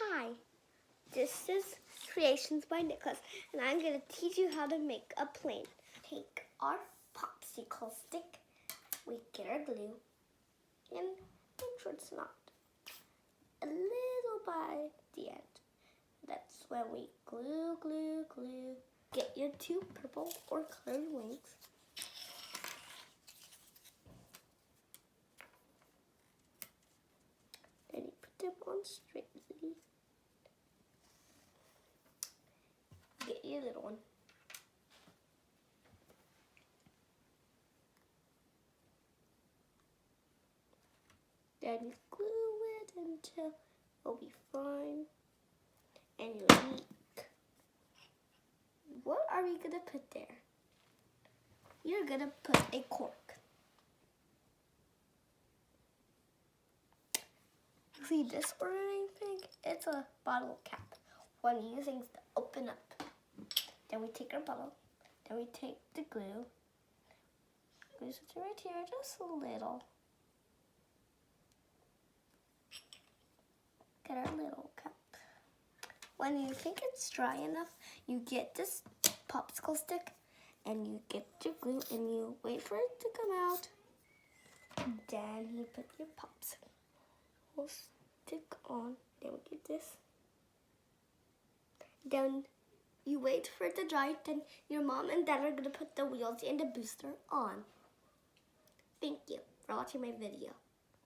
Hi, this is Creations by Nicholas, and I'm going to teach you how to make a plane. Take our popsicle stick, we get our glue, and make sure it's not a little by the end. That's when we glue. Get your two purple or colored wings. Then you put them on straightly. Get your little one. Then you glue it until it'll be fine. And you leak. What are we gonna put there? You're gonna put a cork. See this or anything? It's a bottle cap. What I'm using is to open up. Then we take our bottle. Then we take the glue. Glue it right here, just a little. Get our little cup. When you think it's dry enough, you get this popsicle stick and you get your glue and you wait for it to come out. Then you put your popsicle stick on. Then we get this. Then you wait for it to dry. Then your mom and dad are going to put the wheels and the booster on. Thank you for watching my video.